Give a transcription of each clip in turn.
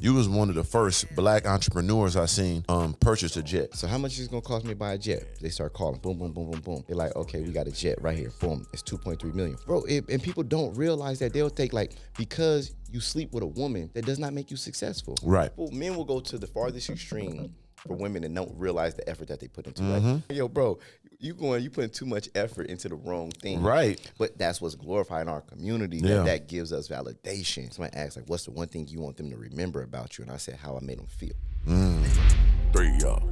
You was one of the first black entrepreneurs I seen purchase a jet. So how much is it gonna cost me to buy a jet? They start calling, boom, boom, boom, boom, boom. They're like, okay, we got a jet right here. Boom, it's 2.3 million. Bro, and people don't realize that they'll think like, because you sleep with a woman, that does not make you successful. Right. Well, men will go to the farthest extreme for women and don't realize the effort that they put into it. Like, yo, bro, you putting too much effort into the wrong thing. Right. But that's what's glorifying our community. That gives us validation. Somebody asked, like, what's the one thing you want them to remember about you? And I said, how I made them feel. 3, y'all.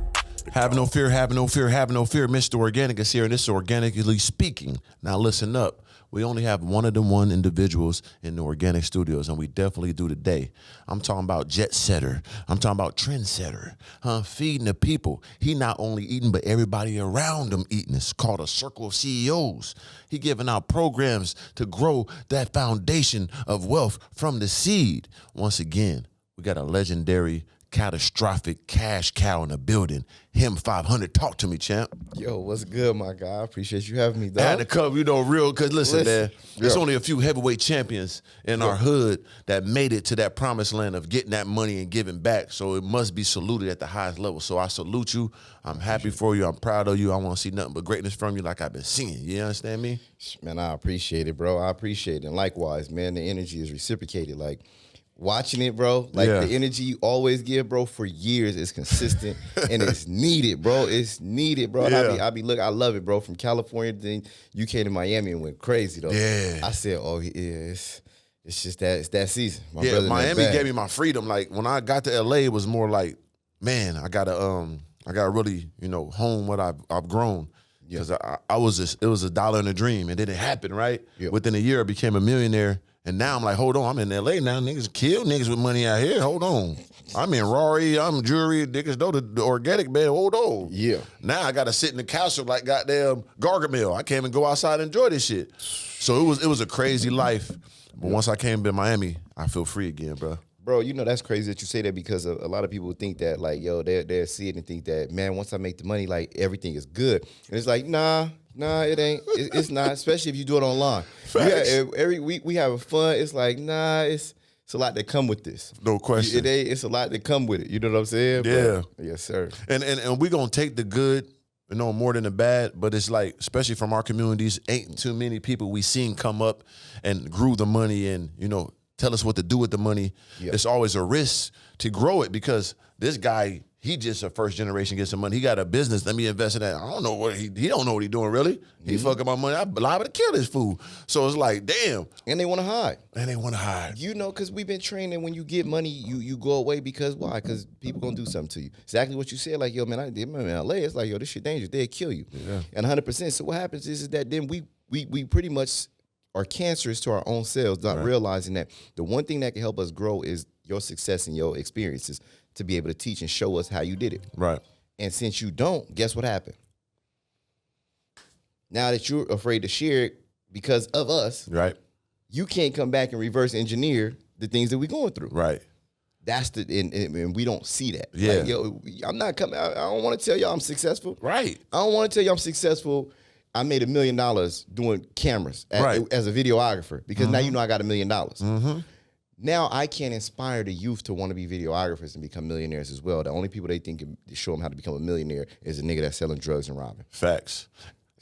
Have no fear, have no fear, have no fear. Mr. Organik is here, and this is Organically Speaking. Now listen up. We only have one individuals in the Organik studios, and we definitely do today. I'm talking about jet setter. I'm talking about trendsetter. Feeding the people. He not only eating, but everybody around him eating. It's called a circle of CEOs. He giving out programs to grow that foundation of wealth from the seed. Once again, we got a legendary catastrophic cash cow in the building. HIM500, talk to me, champ. Yo, what's good, my guy? I appreciate you having me, dog. I had to cover, real, because listen, man, there's only a few heavyweight champions in our hood that made it to that promised land of getting that money and giving back, so it must be saluted at the highest level. So I salute you. I'm happy for you. I'm proud of you. I want to see nothing but greatness from you like I've been seeing. You understand me? Man, I appreciate it, bro. I appreciate it. And likewise, man, the energy is reciprocated. Like, watching it, bro, like the energy you always give, bro, for years is consistent and it's needed, bro. It's needed, bro. And I love it, bro. From California, then you came to Miami and went crazy, though. Yeah. I said, oh, it's just that, it's that season. My brother Miami gave me my freedom. Like, when I got to LA, it was more like, man, I gotta really, hone what I've grown. Because it was a dollar and a dream, and then it happened, right? Yep. Within a year, I became a millionaire. And now I'm like, hold on, I'm in LA now. Niggas kill niggas with money out here. Hold on. I'm in Rari, I'm jewelry, niggas know the organic, man. Hold on. Yeah. Now I gotta sit in the couch like goddamn Gargoyle. I can't even go outside and enjoy this shit. So it was a crazy life. But once I came to Miami, I feel free again, bro. Bro, that's crazy that you say that, because a lot of people think that, like, yo, they'll see it and think that, man, once I make the money, like, everything is good. And it's like, nah, it ain't. It's not, especially if you do it online. Every week we have fun. It's like, nah, it's a lot that come with this. No question. It's a lot that come with it. You know what I'm saying? Yeah. But, yes, sir. And we going to take the good, more than the bad, but it's like, especially from our communities, ain't too many people we seen come up and grew the money and, tell us what to do with the money. Yep. It's always a risk to grow it, because this guy, he just a first generation, get some money. He got a business. Let me invest in that. I don't know what he don't know what he doing really. He fucking my money. I'm liable to kill this fool. So it's like, damn. And they want to hide. Because we've been trained that when you get money, you go away, because why? Because people gonna do something to you. Exactly what you said. Like, yo, man, I did in LA. It's like, yo, this shit dangerous. They'll kill you. Yeah. And 100%. So what happens is that then we pretty much are cancerous to our own selves, not realizing that the one thing that can help us grow is your success and your experiences, to be able to teach and show us how you did it. Right. And since you don't, guess what happened? Now that you're afraid to share it because of us, right, you can't come back and reverse engineer the things that we're going through. Right. That's and we don't see that. Yeah. Like, yo, I'm not coming. I don't want to tell y'all I'm successful. Right. I don't want to tell you I'm successful. I made $1 million doing cameras as a videographer, because now I got $1 million. Now I can inspire the youth to want to be videographers and become millionaires as well. The only people they think can show them how to become a millionaire is a nigga that's selling drugs and robbing. Facts.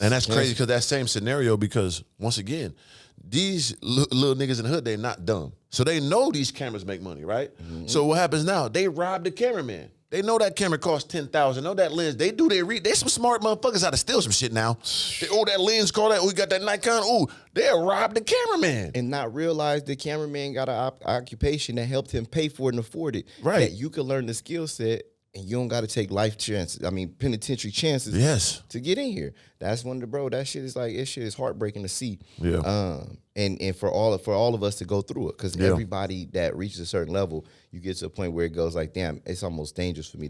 And that's crazy, because that same scenario, because once again, these little niggas in the hood, they not dumb. So they know these cameras make money, right? So what happens now? They rob the cameraman. They know that camera costs $10,000. Know that lens. They do their They some smart motherfuckers how to steal some shit now. That lens, call that. We got that Nikon. Ooh, they'll rob the cameraman and not realize the cameraman got an occupation that helped him pay for it and afford it. Right. That you can learn the skill set, and you don't got to take life chances. I mean, penitentiary chances. Yes. To get in here. That's when that shit is like, this shit is heartbreaking to see. Yeah. And for all of us to go through it, because everybody that reaches a certain level, you get to a point where it goes like, damn, it's almost dangerous for me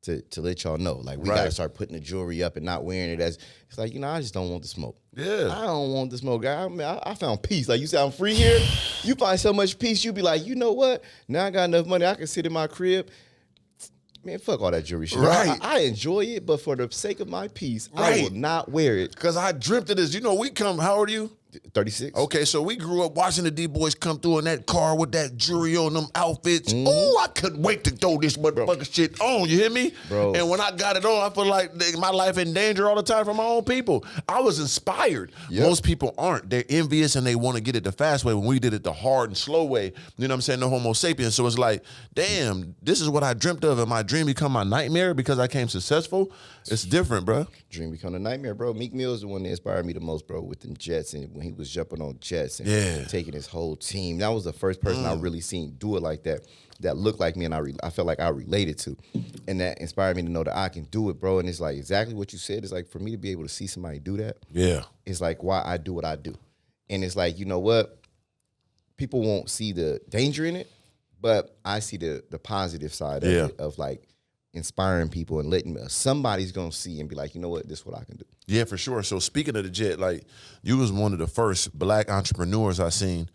to let y'all know. Like, we got to start putting the jewelry up and not wearing it as, it's like, I just don't want the smoke. Yeah. I don't want the smoke, guy. I mean, I found peace. Like, you say I'm free here. You find so much peace, you be like, you know what? Now I got enough money. I can sit in my crib. Man, fuck all that jewelry shit. Right. I enjoy it, but for the sake of my peace, I will not wear it. Because I dreamt of this. We come, how old are you? 36. Okay, so we grew up watching the D-Boys come through in that car with that jewelry on them outfits. Oh, I couldn't wait to throw this motherfucking shit on. You hear me? Bro. And when I got it on, I feel like my life in danger all the time from my own people. I was inspired. Yep. Most people aren't. They're envious and they want to get it the fast way when we did it the hard and slow way. You know what I'm saying? No homo sapiens. So it's like, damn, this is what I dreamt of and my dream become my nightmare because I came successful. It's different, bro. Dream become a nightmare, bro. Meek Mill is the one that inspired me the most, bro, with them Jets and when he was jumping on jets and taking his whole team. That was the first person I really seen do it like that looked like me and I felt like I related to. And that inspired me to know that I can do it, bro. And it's like exactly what you said. It's like for me to be able to see somebody do that. Yeah. It's like why I do what I do. And it's like, you know what? People won't see the danger in it, but I see the positive side of it, of like inspiring people and letting somebody's gonna see and be like, you know what, this is what I can do. Yeah, for sure. So speaking of the jet, like you was one of the first black entrepreneurs I seen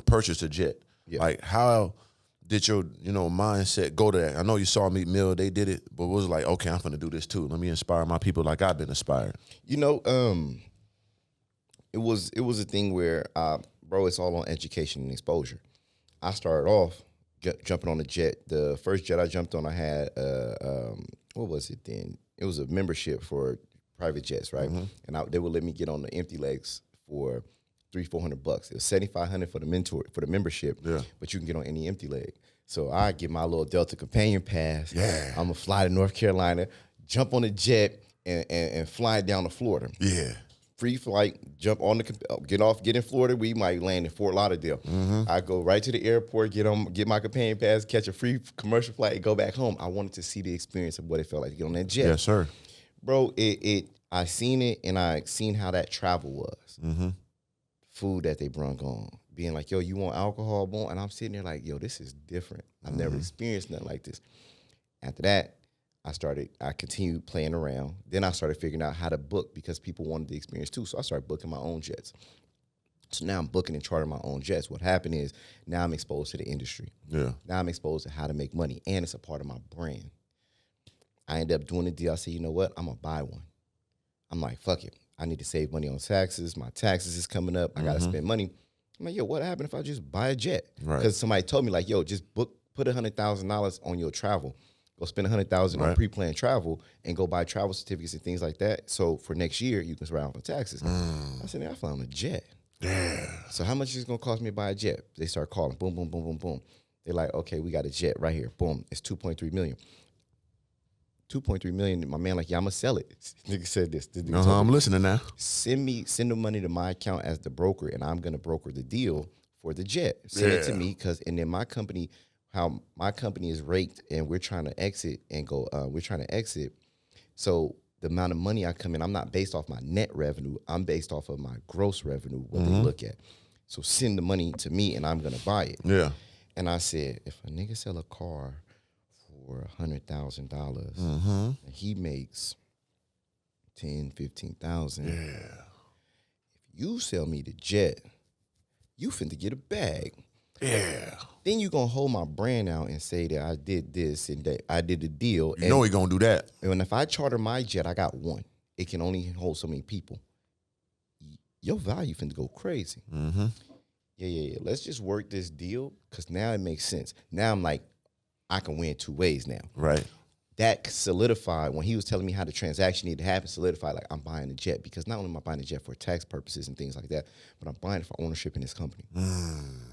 purchase a jet. Yeah. Like how did your mindset go to that? I know you saw Meek Mill, they did it, but it was like, okay, I'm gonna do this too. Let me inspire my people like I've been inspired. You know, it was a thing where bro, it's all on education and exposure. I started off jumping on a jet. The first jet I jumped on, I had what was it then? It was a membership for private jets, right? Mm-hmm. And they would let me get on the empty legs for $300-400. It was $7,500 for the membership. Yeah. But you can get on any empty leg. So I get my little Delta Companion pass. Yeah. I'm gonna fly to North Carolina, jump on a jet, and fly down to Florida. Yeah. Free flight, jump on get in Florida. We might land in Fort Lauderdale. Mm-hmm. I go right to the airport, get my companion pass, catch a free commercial flight, and go back home. I wanted to see the experience of what it felt like to get on that jet. Yes, sir. Bro, I seen it and I seen how that travel was. Mm-hmm. Food that they brung on, being like, yo, you want alcohol? Boom. And I'm sitting there like, yo, this is different. I've never experienced nothing like this. After that, I continued playing around. Then I started figuring out how to book because people wanted the experience too. So I started booking my own jets. So now I'm booking and chartering my own jets. What happened is now I'm exposed to the industry. Yeah. Now I'm exposed to how to make money, and it's a part of my brand. I ended up doing the deal. I said, you know what? I'm going to buy one. I'm like, fuck it. I need to save money on taxes. My taxes is coming up. I got to spend money. I'm like, yo, what happened if I just buy a jet? Because somebody told me like, yo, just put $100,000 on your travel. Go spend $100,000 on pre-planned travel and go buy travel certificates and things like that. So for next year, you can surround out for taxes. I said, I fly on a jet. Yeah. So how much is it going to cost me to buy a jet? They start calling. Boom, boom, boom, boom, boom. They're like, okay, we got a jet right here. Boom. It's $2.3 million. $2.3 million. My man like, yeah, I'm going to sell it. Nigga said this. I'm listening now. Send the money to my account as the broker, and I'm going to broker the deal for the jet. Send it to me and then my company, how my company is raked and we're trying to exit and go, So the amount of money I come in, I'm not based off my net revenue. I'm based off of my gross revenue, what they look at. So send the money to me and I'm going to buy it. Yeah. And I said, if a nigga sell a car for $100,000 and he makes $10,000-15,000. Yeah. If you sell me the jet, you finna get a bag. Yeah. Then you gonna hold my brand out and say that I did this and that I did the deal. You know he gonna do that. And if I charter my jet, I got one. It can only hold so many people. Your value finna go crazy. Mm-hmm. Yeah. Let's just work this deal because now it makes sense. Now I'm like, I can win two ways now. Right. That solidified when he was telling me how the transaction needed to happen, solidified like I'm buying a jet because not only am I buying a jet for tax purposes and things like that, but I'm buying it for ownership in this company.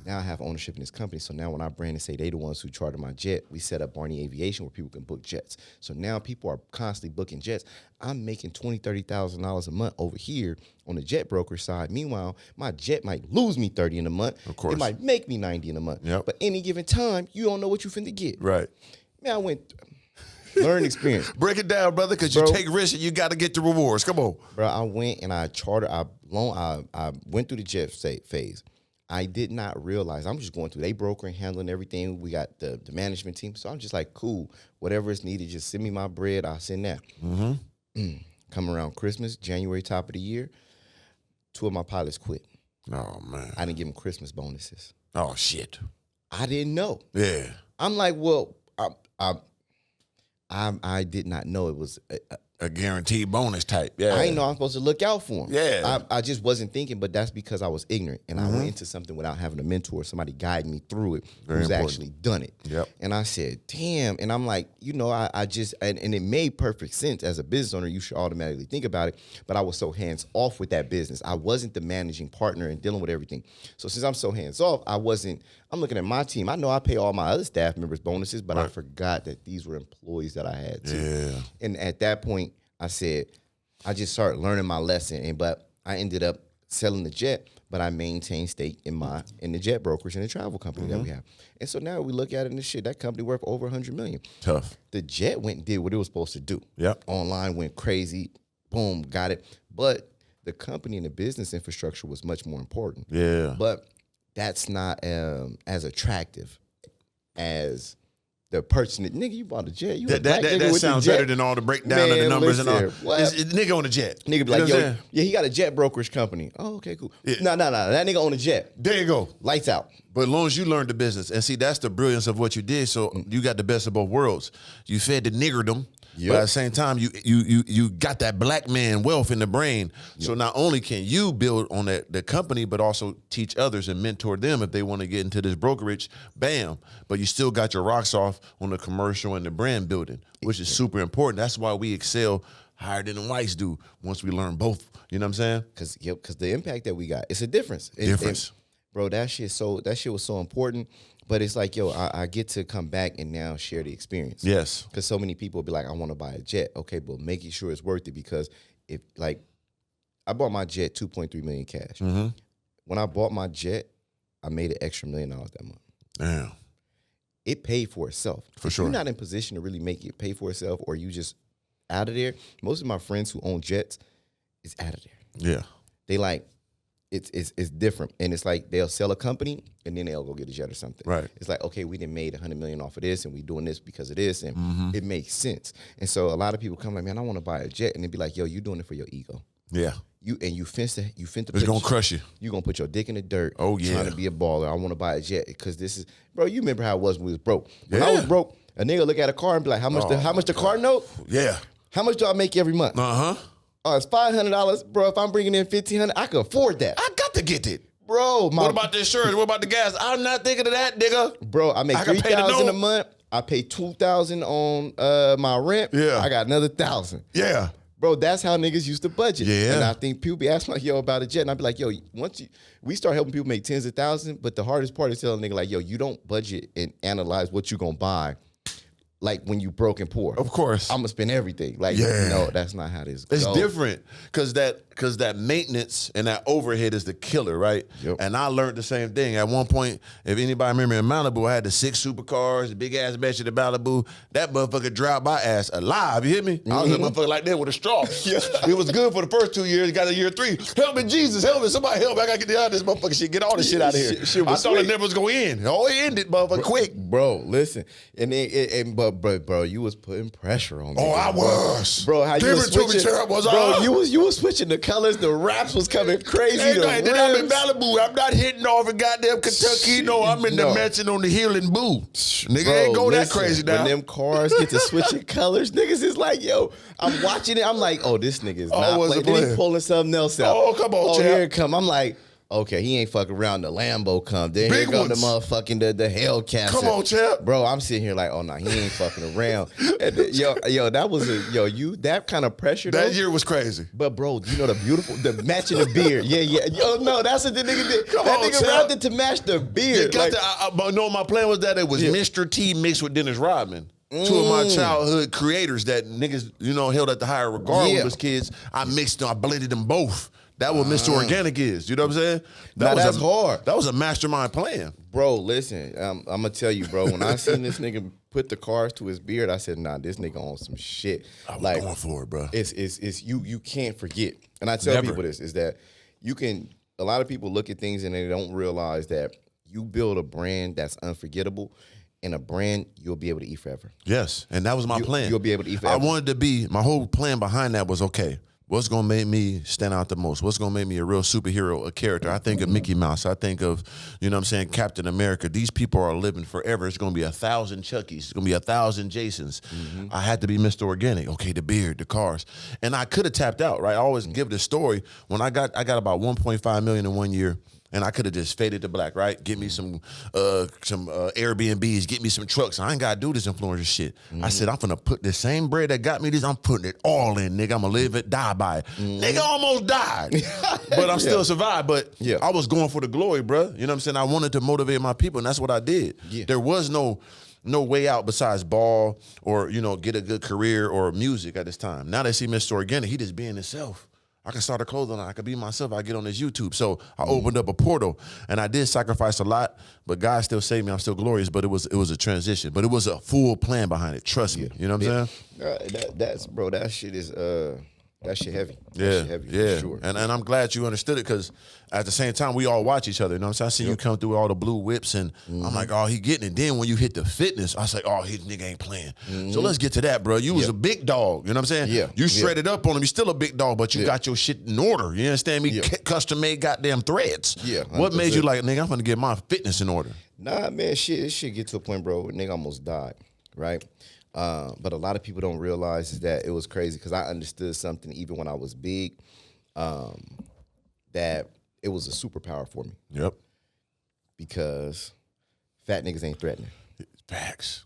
Now I have ownership in this company. So now when I brand and say they the ones who charter my jet, we set up Barney Aviation where people can book jets. So now people are constantly booking jets. I'm making $20,000-30,000 a month over here on the jet broker side. Meanwhile, my jet might lose me 30 in a month. Of course. It might make me 90 in a month. Yep. But any given time, you don't know what you finna get. Right. Man, I went learn experience. Break it down, brother, because you take risks and you got to get the rewards. Come on. Bro, I went and I chartered, I went through the jet phase. I did not realize, I'm just going through, they brokering, handling everything. We got the management team. So I'm just like, cool, whatever is needed, just send me my bread, I'll send that. Come around Christmas, January, top of the year, 2 of my pilots quit. Oh, man. I didn't give them Christmas bonuses. Oh, shit. I didn't know. Yeah. I'm like, well, I did not know it was a guaranteed bonus type. Yeah, I didn't know I'm supposed to look out for him. Yeah, I just wasn't thinking, but that's because I was ignorant and I went into something without having a mentor, somebody guiding me through it, who's actually done it. Yep. And I said, damn. And I'm like, you know, I just and it made perfect sense as a business owner. You should automatically think about it. But I was so hands off with that business. I wasn't the managing partner and dealing with everything. So since I'm so hands off, I'm looking at my team. I know I pay all my other staff members bonuses, but I forgot that these were employees that I had too. Yeah. And at that point, I said, I just started learning my lesson. But I ended up selling the jet, but I maintained stake in the jet brokerage and the travel company that we have. And so now we look at it and shit, that company worth over $100 million. Tough. The jet went and did what it was supposed to do. Yep. Online went crazy. Boom, got it. But the company and the business infrastructure was much more important. Yeah. But that's not as attractive as the person that, nigga, you bought a jet. You that sounds better than all the breakdown of the numbers and all. It's nigga on the jet. Nigga be like, yo, yeah, he got a jet brokerage company. Oh, okay, cool. Yeah. No, that nigga on a jet. There you go. Lights out. But as long as you learned the business, and see, that's the brilliance of what you did. So you got the best of both worlds. You fed the niggerdom. Yep. But at the same time, you got that black man wealth in the brain. Yep. So not only can you build on the company, but also teach others and mentor them if they want to get into this brokerage, bam. But you still got your rocks off on the commercial and the brand building, which is super important. That's why we excel higher than the whites do once we learn both. You know what I'm saying? Because the impact that we got, it's a difference. Bro, that shit was so important. But it's like, yo, I get to come back and now share the experience. Yes. Because so many people be like, I want to buy a jet. Okay, but making sure it's worth it, because if, like, I bought my jet $2.3 million cash. Mm-hmm. When I bought my jet, I made an extra $1 million that month. Damn. It paid for itself. For sure. You're not in position to really make it pay for itself, or you just out of there. Most of my friends who own jets is out of there. Yeah. They like, it's different. And it's like they'll sell a company and then they'll go get a jet or something. Right. It's like, okay, we done made $100 million off of this and we doing this because of this, and it makes sense. And so a lot of people come like, man, I want to buy a jet, and they be like, yo, you doing it for your ego. Yeah. You finna it's gonna crush you. You gonna put your dick in the dirt. Oh yeah. Trying to be a baller. I want to buy a jet because this is, bro. You remember how it was when we was broke. When I was broke, a nigga look at a car and be like, how much the car note? Yeah. How much do I make every month? Oh, it's $500, bro. If I'm bringing in $1,500, I can afford that. I got to get it, bro. What about the insurance? What about the gas? I'm not thinking of that, nigga. Bro, I make $3,000 a month. I pay $2,000 on my rent. Yeah, I got another $1,000. Yeah, bro. That's how niggas used to budget. Yeah, and I think people be asking like, yo, about a jet, and I be like, yo, we start helping people make tens of thousands, but the hardest part is telling a nigga like, yo, you don't budget and analyze what you gonna buy. Like when you broke and poor. Of course. I'm gonna spend everything. Like, no, that's not how this goes. It's different. Cause that maintenance and that overhead is the killer, right? Yep. And I learned the same thing. At one point, if anybody remember in Malibu, I had the 6 supercars, the big ass bench at the Malibu. That motherfucker dropped my ass alive. You hear me? I was a motherfucker like that with a straw. It was good for the first 2 years. Got to year 3. Help me, Jesus, help me. Somebody help me. I gotta get out of this motherfucker shit. Get all this shit out of here. I thought it never was gonna end. Oh, it ended, motherfucker, quick. Bro, listen. But bro, you was putting pressure on me. Oh, I was. Bro, how you was switching. Bro, you was switching the colors. The raps was coming crazy. Then I'm in Malibu. I'm not hitting off in goddamn Kentucky. No, I'm in the mansion on the hill in Boo. Nigga, bro, ain't go that crazy now. When them cars get to switching colors, niggas is like, yo, I'm watching it. I'm like, oh, this nigga is not playing. Then he pulling something else out. Oh, come on, champ. Here it come. I'm like, okay, he ain't fucking around. The Lambo come. Then here go the motherfucking the Hellcat. Come on, champ. Bro, I'm sitting here like, oh no, he ain't fucking around. Yo, that was that kind of pressure. That year was crazy. But bro, you know the matching the beard. Yeah. Yo, no, that's what the nigga did. That nigga wrapped it to match the beard. But no, my plan was that it was Mr. T mixed with Dennis Rodman. 2 of my childhood creators that niggas, held at the higher regard with us kids. I mixed them, I blended them both. That what Mr. Organik is. You know what I'm saying? That's hard. That was a mastermind plan. Bro, listen, I'm going to tell you, bro, when I seen this nigga put the cars to his beard, I said, nah, this nigga on some shit. I was going for it, bro. It's you can't forget. And I tell people this, is that a lot of people look at things and they don't realize that you build a brand that's unforgettable, and a brand you'll be able to eat forever. Yes, and that was my plan. You'll be able to eat forever. I wanted to be, my whole plan behind that was, okay, What's gonna make me stand out the most? What's gonna make me a real superhero, a character? I think of Mickey Mouse. I think of, you know what I'm saying, Captain America. These people are living forever. It's gonna be 1,000 Chuckies. It's gonna be 1,000 Jasons. I had to be Mr. Organik. Okay, the beard, the cars. And I could have tapped out, right? I always give the story. When I got about 1.5 million in 1 year. And I could have just faded to black, right? Get me some Airbnbs, get me some trucks. I ain't gotta do this influencer shit. I said, I'm finna put the same bread that got me this, I'm putting it all in, nigga. I'm gonna live it, die by it. Nigga almost died, but I'm still survived. But I was going for the glory, bro. You know what I'm saying? I wanted to motivate my people, and that's what I did. There was no way out besides ball or, you know, get a good career or music at this time. Now they see Mr. Organik, he just being himself. I can start a clothing line. I can be myself. I get on this YouTube. So I opened up a portal, and I did sacrifice a lot, but God still saved me. I'm still glorious, but it was a transition. But it was a full plan behind it. Trust me. You know what I'm saying? That shit is that shit heavy. That shit heavy, yeah. For sure. And I'm glad you understood it, because at the same time, we all watch each other. You know what I'm saying? I see you come through with all the blue whips, and I'm like, oh, he getting it. Then when you hit the fitness, I was like, oh, his nigga ain't playing. So let's get to that, bro. You was a big dog. You know what I'm saying? Yeah. You shredded up on him. You still a big dog, but you got your shit in order. You understand me? Custom made goddamn threads. Yeah. 100%. What made you like, nigga, I'm gonna get my fitness in order? Nah, man, this shit get to a point, bro, where nigga almost died, right? But a lot of people don't realize is that it was crazy, because I understood something even when I was big, that it was a superpower for me. Yep. Because fat niggas ain't threatening. Facts.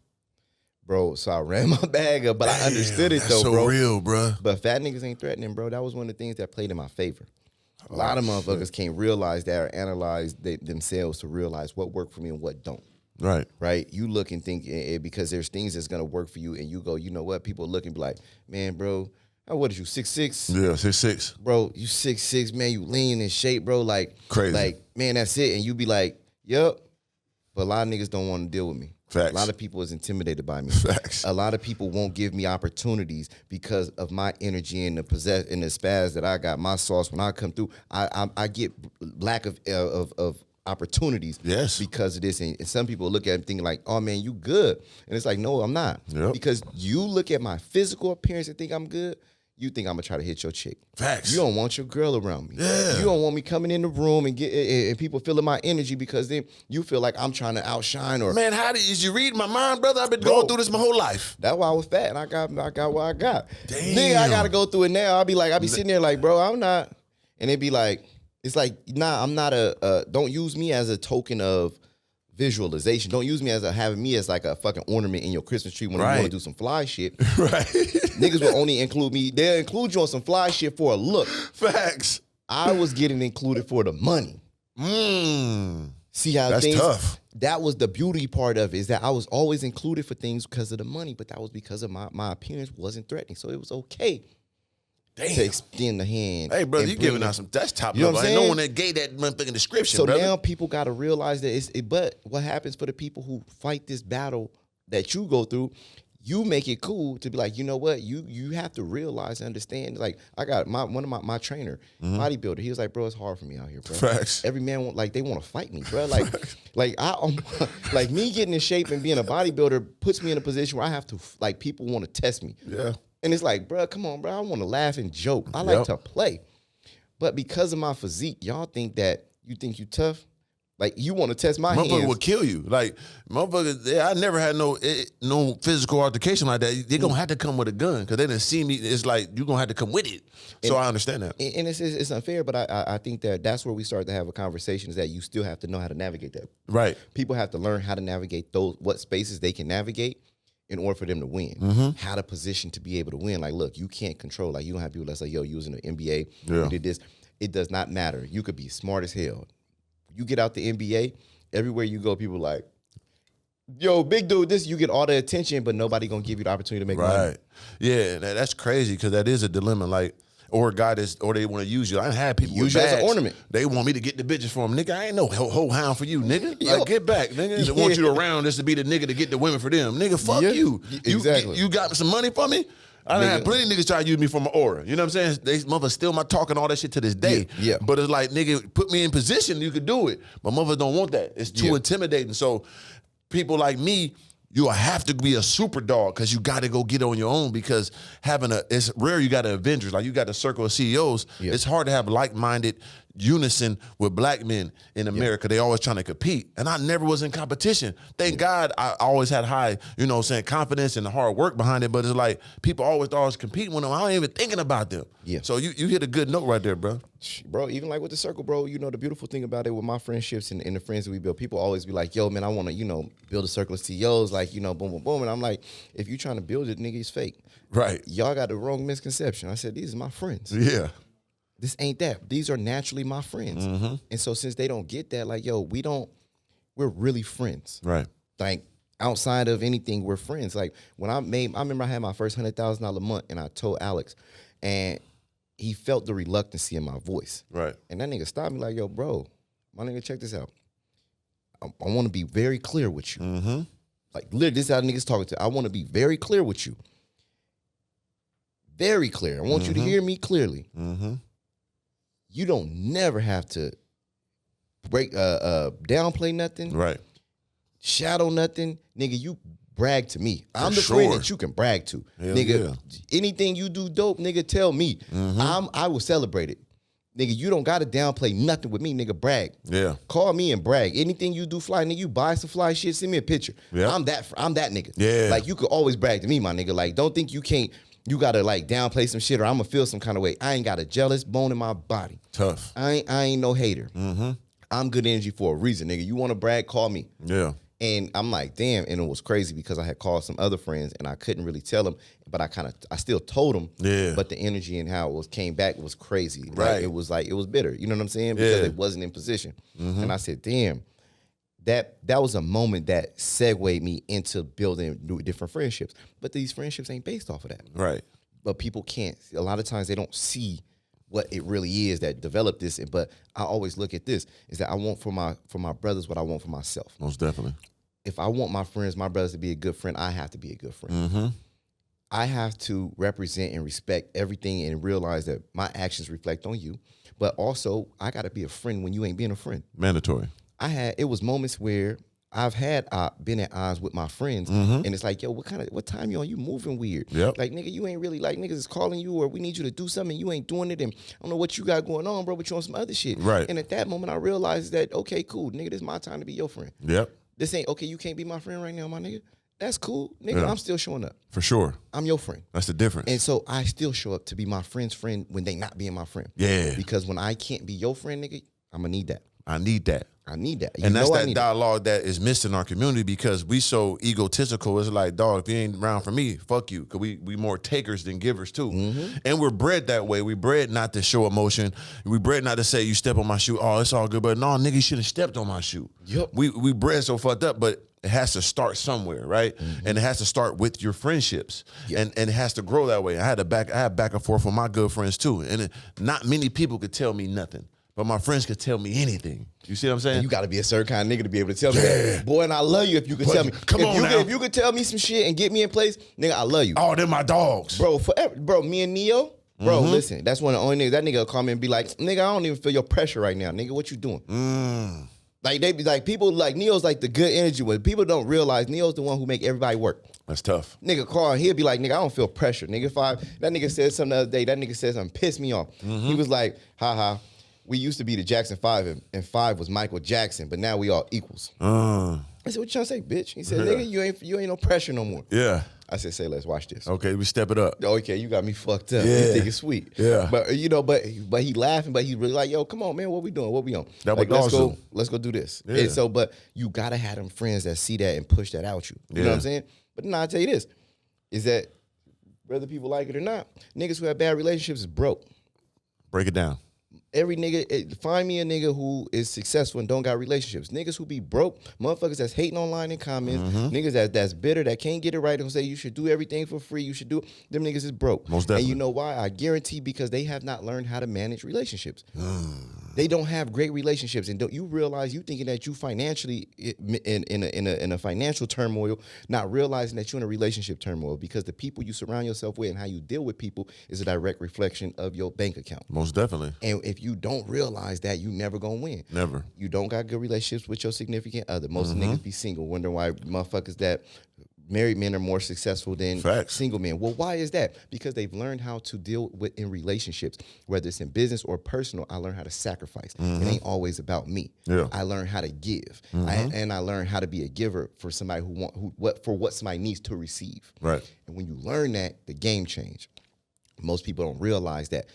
Bro, so I ran my bag up, but I understood it though, so bro. Real, bro. But fat niggas ain't threatening, bro. That was one of the things that played in my favor. A lot of motherfuckers can't realize that or analyze themselves to realize what worked for me and what don't. Right. Right. You look and think because there's things that's gonna work for you, and you go, you know what? People look and be like, man, bro, what is you, 6'6"? Yeah, 6'6". Bro, you 6'6", man, you lean in shape, bro. Like crazy. Like, man, that's it. And you be like, yep. But a lot of niggas don't want to deal with me. Facts. A lot of people is intimidated by me. Facts. A lot of people won't give me opportunities because of my energy and the spaz that I got, my sauce. When I come through, I get lack of opportunities because of this. And some people look at it thinking like, oh man, you good. And it's like, no, I'm not. Yep. Because you look at my physical appearance and think I'm good, you think I'm gonna try to hit your chick. Facts. You don't want your girl around me. Yeah. You don't want me coming in the room and and people feeling my energy, because then you feel like I'm trying to outshine. Or man, did you read my mind, brother? I've been going through this my whole life. That's why I was fat and I got what I got. Damn. Nigga, I gotta go through it now. I'll be sitting there like, bro, I'm not. And it'd be like, it's like, nah, I'm not don't use me as a token of visualization. Don't use me as having me as like a fucking ornament in your Christmas tree when you want to do some fly shit. Right. Niggas will only include me. They'll include you on some fly shit for a look. Facts. I was getting included for the money. See how that's tough. That was the beauty part of it, is that I was always included for things because of the money, but that was because of my appearance wasn't threatening. So it was okay. Damn. To extend the hand. Hey, brother, you giving out some, that's top level. I know when they gave that motherfucking description, so brother. Now people got to realize that but what happens for the people who fight this battle that you go through, you make it cool to be like, you know what, you have to realize and understand. Like, I got one of my trainer, bodybuilder, he was like, bro, it's hard for me out here, bro. Facts. Every man they want to fight me, bro. Like, like me getting in shape and being a bodybuilder puts me in a position where I have to, like, people want to test me. Yeah. And it's like, bro, come on, bro. I want to laugh and joke. I like to play. But because of my physique, y'all think that you think you tough. Like, you want to test my hands. Motherfucker will kill you. Like, motherfuckers, I never had no physical altercation like that. They're going to have to come with a gun, because they didn't see me. It's like, you're going to have to come with it. So I understand that. And it's unfair, but I think that's where we start to have a conversation, is that you still have to know how to navigate that. Right. People have to learn how to navigate what spaces they can navigate in order for them to win. How to position to be able to win. Like, look, you can't control. Like, you don't have people that's like, yo, you was in the NBA, you did this. It does not matter. You could be smart as hell. You get out the NBA, everywhere you go, people like, yo, big dude, this, you get all the attention, but nobody gonna give you the opportunity to make money. Right. Yeah, that's crazy, because that is a dilemma. Like, or they want to use you. I had people use with you as an bags. ornament. They want me to get the bitches for them. Nigga, I ain't no whole hound for you, nigga. Like, get back, nigga. They want you around just to be the nigga to get the women for them. Nigga, fuck you. Exactly. You got some money for me? I done had plenty of niggas try to use me for my aura. You know what I'm saying? They mother still my talking all that shit to this day. Yeah. But it's like, nigga, put me in position, you could do it. But mother don't want that. It's too intimidating. So people like me you have to be a super dog because you got to go get on your own because it's rare you got an Avengers, like you got a circle of CEOs. Yeah. It's hard to have like-minded unison with black men in America. They always trying to compete. And I never was in competition. Thank God I always had high, confidence and the hard work behind it. But it's like people always thought I was competing with them. I ain't even thinking about them. Yeah. So you hit a good note right there, bro. Bro, even like with the circle, bro, the beautiful thing about it with my friendships and the friends that we build, people always be like, yo, man, I want to, build a circle of CEOs, like, boom, boom, boom. And I'm like, if you trying to build it, nigga, it's fake. Right. Y'all got the wrong misconception. I said, these are my friends. Yeah. This ain't that. These are naturally my friends. Mm-hmm. And so since they don't get that, like, yo, we're really friends. Right. Like, outside of anything, we're friends. Like, when I remember I had my first $100,000 a month, and I told Alex, and he felt the reluctancy in my voice. Right. And that nigga stopped me like, yo, bro, my nigga, check this out. I want to be very clear with you. Mm-hmm. Like, literally, this is how niggas talking to. I want to be very clear with you. Very clear. I want you to hear me clearly. Mm-hmm. You don't never have to downplay nothing. Right. Shadow nothing. Nigga, you brag to me. I'm the friend that you can brag to. Hell nigga, anything you do dope, nigga, tell me. Mm-hmm. I will celebrate it. Nigga, you don't got to downplay nothing with me, nigga, brag. Yeah. Call me and brag. Anything you do fly, nigga, you buy some fly shit, send me a picture. Yeah. I'm that nigga. Yeah. Like, you could always brag to me, my nigga. Like, don't think you can't. You gotta like downplay some shit or I'm gonna feel some kind of way. I ain't got a jealous bone in my body. Tough. I ain't no hater. Mm-hmm. I'm good energy for a reason, nigga. You wanna brag, call me. Yeah. And I'm like, damn. And it was crazy because I had called some other friends and I couldn't really tell them, but I still told them. Yeah. But the energy and how it came back was crazy. Right. Like, it was bitter. You know what I'm saying? Because it wasn't in position. Mm-hmm. And I said, damn. That was a moment that segued me into building different friendships. But these friendships ain't based off of that. Right. But people can't. A lot of times they don't see what it really is that developed this. But I always look at this, is that I want for my brothers what I want for myself. Most definitely. If I want my friends, my brothers to be a good friend, I have to be a good friend. Mm-hmm. I have to represent and respect everything and realize that my actions reflect on you. But also, I got to be a friend when you ain't being a friend. Mandatory. It was moments where I've had been at odds with my friends, and it's like, yo, what time you on? You moving weird. Yep. Like, nigga, you ain't really, like, niggas is calling you or we need you to do something, you ain't doing it, and I don't know what you got going on, bro, but you on some other shit. Right. And at that moment, I realized that, okay, cool, nigga, this is my time to be your friend. Yep. This ain't, okay, you can't be my friend right now, my nigga. That's cool. Nigga, I'm still showing up. For sure. I'm your friend. That's the difference. And so I still show up to be my friend's friend when they not being my friend. Yeah. Because when I can't be your friend, nigga, I'm going to need that. I need that. I need that. And that's that dialogue that is missed in our community because we so egotistical. It's like, dog, if you ain't around for me, fuck you. Because we more takers than givers too. Mm-hmm. And we're bred that way. We bred not to show emotion. We bred not to say, you step on my shoe, oh, it's all good. But no, nigga, you should have stepped on my shoe. Yep. We bred so fucked up, but it has to start somewhere, right? Mm-hmm. And it has to start with your friendships. Yep. And it has to grow that way. I had back and forth with my good friends too. And not many people could tell me nothing. But my friends could tell me anything. You see what I'm saying? And you got to be a certain kind of nigga to be able to tell me that. Boy, and I love you if you could tell me. If you could tell me some shit and get me in place, nigga, I love you. Oh, they're my dogs. Bro, forever. Bro, me and Neo, bro, listen, that's one of the only niggas. That nigga will call me and be like, nigga, I don't even feel your pressure right now. Nigga, what you doing? Like, they be like, people like, Neo's like the good energy one. People don't realize Neo's the one who make everybody work. That's tough. Nigga call and he'll be like, nigga, I don't feel pressure. Nigga, that nigga said something the other day. That nigga said something pissed me off. He was like, haha. We used to be the Jackson 5, and 5 was Michael Jackson, but now we all equals. I said, what you trying to say, bitch? He said, nigga, you ain't no pressure no more. Yeah. I said, say, let's watch this. Okay, we step it up. Okay, you got me fucked up. Yeah. You think it's sweet. Yeah. But he laughing, but he really like, yo, come on, man, what we doing? What we on? That like, let's go do this. Yeah. And so, but you gotta have them friends that see that and push that out you. You know what I'm saying? But now I'll tell you this, is that whether people like it or not, niggas who have bad relationships is broke. Break it down. Every nigga, find me a nigga who is successful and don't got relationships. Niggas who be broke, motherfuckers that's hating online in comments, niggas that's bitter, that can't get it right and say you should do everything for free, you should do, them niggas is broke. Most definitely. And you know why? I guarantee because they have not learned how to manage relationships. They don't have great relationships, and don't you realize you thinking that you financially in a financial turmoil, not realizing that you're in a relationship turmoil, because the people you surround yourself with and how you deal with people is a direct reflection of your bank account. Most definitely. And if you don't realize that, you never gonna win. Never. You don't got good relationships with your significant other. Most niggas be single, wondering why motherfuckers that married men are more successful than single men. Well, why is that? Because they've learned how to deal with in relationships, whether it's in business or personal. I learned how to sacrifice. It ain't always about me. Yeah. I learned how to give, and I learned how to be a giver for somebody what somebody needs to receive. Right. And when you learn that, the game change. Most people don't realize that.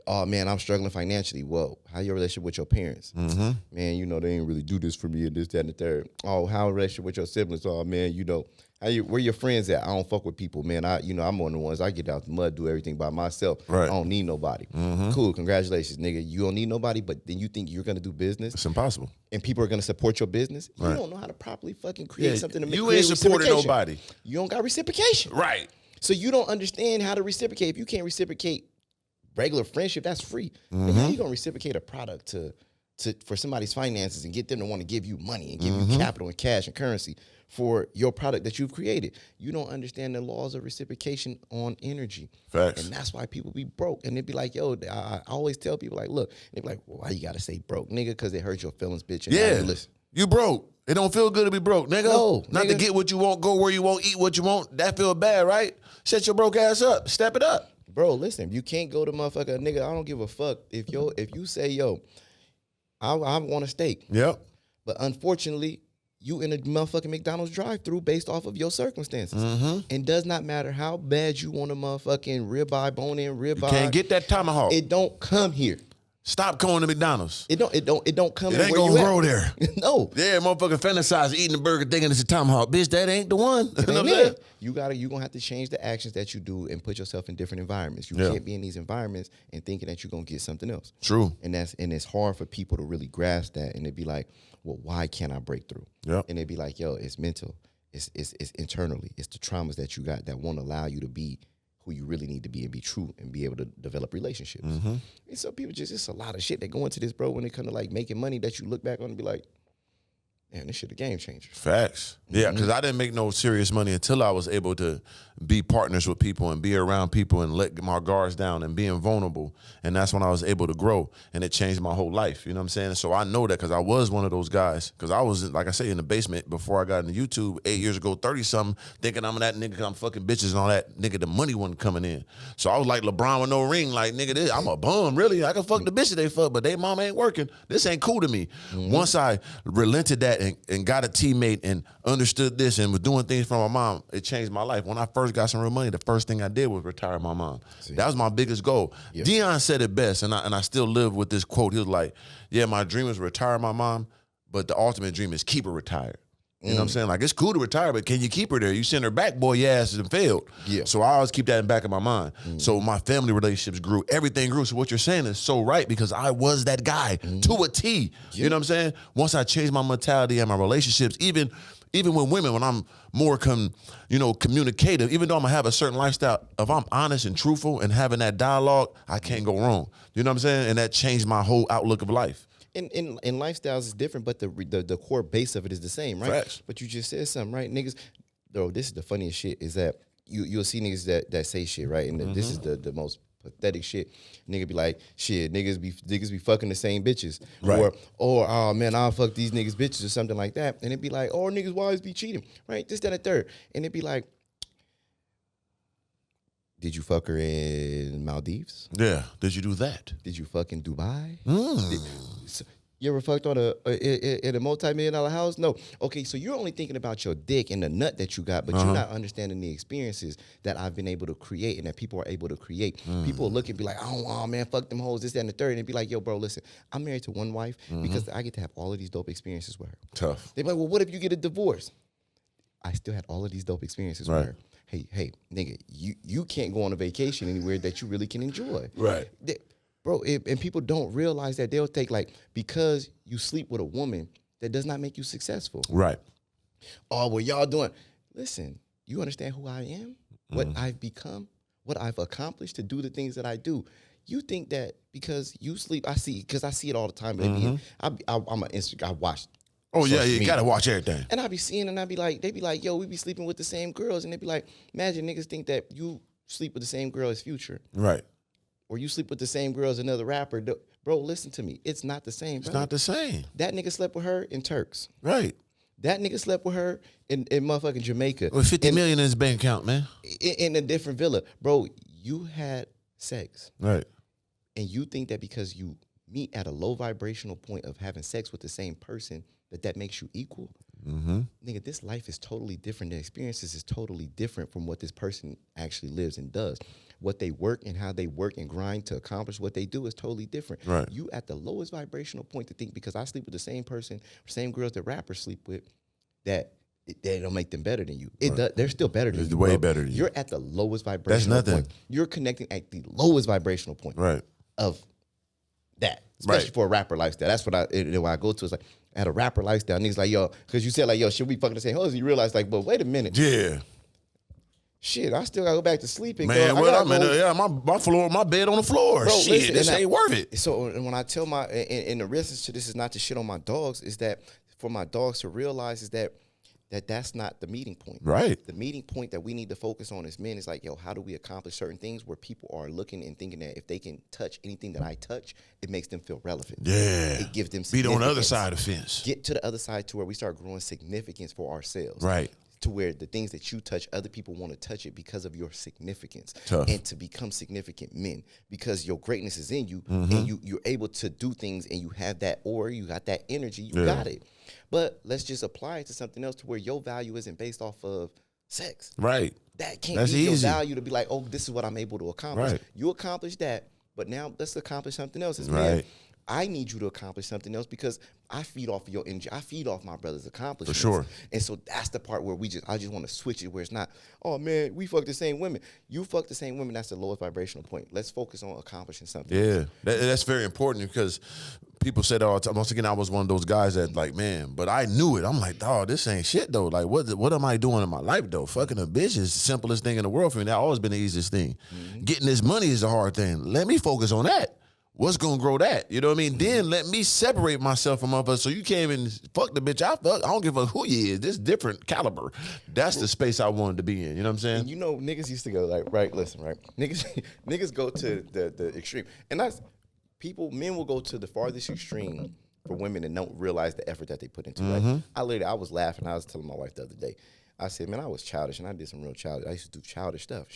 Oh man, I'm struggling financially. Well, how your relationship with your parents? Man, you know they ain't really do this for me and this, that, and the third. Oh, how relationship with your siblings? Oh man, you know. Where your friends at? I don't fuck with people, man. I'm one of the ones. I get out the mud, do everything by myself. Right. I don't need nobody. Cool, congratulations, nigga. You don't need nobody, but then you think you're gonna do business? It's impossible. And people are gonna support your business? Right. You don't know how to properly fucking create something to make you ain't supporting nobody. You don't got reciprocation. Right. So you don't understand how to reciprocate. If you can't reciprocate regular friendship, that's free. And how you gonna reciprocate a product for somebody's finances and get them to want to give you money and give you capital and cash and currency for your product that you've created? You don't understand the laws of reciprocation on energy. Facts. And that's why people be broke. And they'd be like, yo, I always tell people, like, look, they be like, well, why you gotta say broke, nigga? Because it hurts your feelings, bitch. And Yeah. you listen. You broke. It don't feel good to be broke, nigga. No, Not nigga. to get what you want, go where you want, eat what you want. That feel bad, right? Shut your broke ass up. Step it up. Bro, listen, you can't go to motherfucker, nigga, I don't give a fuck. If you say, yo, I want a steak. Yep. But unfortunately, you in a motherfucking McDonald's drive-thru based off of your circumstances. And does not matter how bad you want a motherfucking ribeye, bone-in ribeye. Can't get that tomahawk. It don't come here. Stop going to McDonald's. It don't come It here. ain't where gonna you grow at. there. No. Yeah, motherfucker fantasize eating a burger thinking it's a tomahawk. Bitch, that ain't the one. You know what I'm saying? You gonna have to change the actions that you do and put yourself in different environments. You Yeah. can't be in these environments and thinking that you're gonna get something else. True. And it's hard for people to really grasp that, and they'd be like, well, why can't I break through? Yep. And they'd be like, yo, it's mental. It's internally. It's the traumas that you got that won't allow you to be who you really need to be and be true and be able to develop relationships. And so people it's a lot of shit that go into this, bro, when it comes to like making money that you look back on and be like, man, this shit a game changer. Facts. Yeah, because I didn't make no serious money until I was able to be partners with people and be around people and let my guards down and being vulnerable. And that's when I was able to grow, and it changed my whole life. You know what I'm saying? So I know that because I was one of those guys. Because I was, like I say, in the basement before I got into YouTube 8 years ago, 30-something, thinking I'm that nigga because I'm fucking bitches and all that. Nigga, the money wasn't coming in. So I was like LeBron with no ring. Like, nigga, I'm a bum, really. I can fuck the bitches they fuck, but they mom ain't working. This ain't cool to me. Once I relented that and got a teammate and understood this and was doing things for my mom, it changed my life. When I first got some real money, the first thing I did was retire my mom. That was my biggest goal. Yep. Deion said it best, and I still live with this quote. He was like, yeah, my dream is retire my mom, but the ultimate dream is keep her retired. You know what I'm saying? Like, it's cool to retire, but can you keep her there? You send her back, boy, your ass has failed. Yeah. So I always keep that in the back of my mind. So my family relationships grew. Everything grew. So what you're saying is so right, because I was that guy to a T. You know what I'm saying? Once I changed my mentality and my relationships, even with women, when I'm more communicative, even though I'm going to have a certain lifestyle, if I'm honest and truthful and having that dialogue, I can't go wrong. You know what I'm saying? And that changed my whole outlook of life. And lifestyles is different, but the core base of it is the same, right? Facts. But you just said something, right? Niggas, though, this is the funniest shit, is that you'll see niggas that say shit, right? And this is the most pathetic shit. Nigga be like, shit, niggas be fucking the same bitches. Right. Or oh man, I'll fuck these niggas bitches or something like that. And it'd be like, oh, niggas why always be cheating, right? This, that, and third. And it'd be like, did you fuck her in Maldives? Yeah. Did you do that? Did you fuck in Dubai? You ever fucked on in a multi-million-dollar house? No. Okay, so you're only thinking about your dick and the nut that you got, but you're not understanding the experiences that I've been able to create and that people are able to create. People look and be like, oh man, fuck them hoes, this, that, and the third. And they'd be like, yo, bro, listen, I'm married to one wife because I get to have all of these dope experiences with her. Tough. They'd be like, well, what if you get a divorce? I still had all of these dope experiences with her. Hey, nigga, you can't go on a vacation anywhere that you really can enjoy. Right. Bro, and people don't realize that they'll think like, because you sleep with a woman, that does not make you successful. Right. Oh, well, y'all doing. Listen, you understand who I am, what I've become, what I've accomplished to do the things that I do. You think that because you sleep, I see it all the time. Baby. I'm an Instagram. I watch. Oh yeah, you gotta watch everything. And I be seeing, and I be like, they be like, yo, we be sleeping with the same girls, and they be like, imagine niggas think that you sleep with the same girl as Future, right? Or you sleep with the same girl as another rapper. Bro, listen to me. It's not the same. It's not the same. That nigga slept with her in Turks. Right. That nigga slept with her in motherfucking Jamaica. With 50 million in his bank account, man. In a different villa. Bro, you had sex. Right. And you think that because you meet at a low vibrational point of having sex with the same person, that makes you equal? Nigga, this life is totally different. The experiences is totally different from what this person actually lives and does. What they work and how they work and grind to accomplish what they do is totally different. Right. You at the lowest vibrational point to think because I sleep with the same person, same girls that rappers sleep with, that they don't make them better than you. They're still better than you. It's way better than you. You're at the lowest vibrational point. You're connecting at the lowest vibrational point of that, especially for a rapper lifestyle. That's what when I go to. It's like, I had a rapper lifestyle. Niggas like, yo, because you said like, yo, should we fucking the same hoes? You realize like, but wait a minute. Yeah. Shit, I still gotta go back to sleeping. Man, my bed on the floor. Bro, shit, listen, this ain't worth it. So, and when I tell and the reasons to this is not to shit on my dogs, is that for my dogs to realize is that's not the meeting point. Right. The meeting point that we need to focus on as men is like, yo, how do we accomplish certain things where people are looking and thinking that if they can touch anything that I touch, it makes them feel relevant. Yeah. It gives them significance. Be on the other side of the fence. Get to the other side to where we start growing significance for ourselves. Right. To where the things that you touch, other people want to touch it because of your significance. Tough. And to become significant men because your greatness is in you and you're able to do things and you have that aura, you got that energy, you got it. But let's just apply it to something else to where your value isn't based off of sex. Right. That can't be your value to be like, oh, this is what I'm able to accomplish. Right. You accomplished that, but now let's accomplish something else. As man, I need you to accomplish something else because I feed off of your energy. I feed off my brother's accomplishments. For sure. And so that's the part where I just want to switch it where it's not, oh man, we fuck the same women. You fuck the same women, that's the lowest vibrational point. Let's focus on accomplishing something. Yeah, that's very important because people say that all the time. Once again, I was one of those guys that like, man, but I knew it. I'm like, dog, this ain't shit though. Like, what am I doing in my life though? Fucking a bitch is the simplest thing in the world for me. That's always been the easiest thing. Getting this money is the hard thing. Let me focus on that. What's gonna grow that? You know what I mean? Then let me separate myself from others. So you can't even fuck the bitch I fuck. I don't give a who you is. This different caliber. That's the space I wanted to be in. You know what I'm saying? And you know, niggas used to go like, right, listen, right? Niggas go to the extreme. And that's men will go to the farthest extreme for women and don't realize the effort that they put into it. Like, I was laughing. I was telling my wife the other day. I said, man, I was childish and I did some real childish. I used to do childish stuff.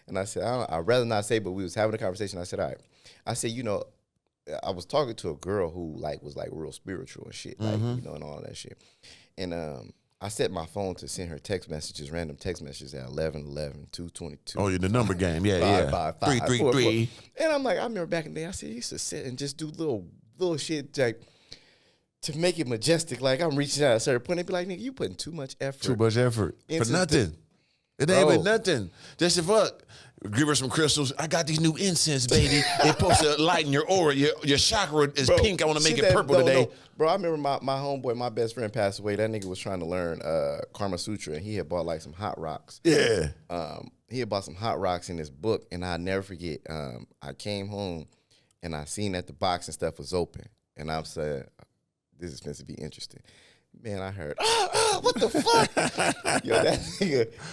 And I said, I'd rather not say, but we was having a conversation. I said, all right. I said, you know, I was talking to a girl who was real spiritual and shit, like, you know, and all that shit. And I set my phone to send her text messages, random text messages at 11:11, 2:22. Oh, you're the number game. Yeah, 333. And I'm like, I remember back in the day, I said, I used to sit and just do little shit like to make it majestic. Like I'm reaching out at a certain point. They'd be like, nigga, you putting too much effort. Too much effort. For nothing. It ain't even nothing. Just to fuck. Give her some crystals. I got these new incense, baby. It's supposed to lighten your aura. Your chakra is pink. I want to make it purple today. Bro, I remember my homeboy, my best friend passed away. That nigga was trying to learn Karma Sutra, and he had bought like some hot rocks. Yeah. He had bought some hot rocks in his book, and I'll never forget. I came home, and I seen that the box and stuff was open. And I said, this is supposed to be interesting. Man, I heard, what the fuck? Yo, that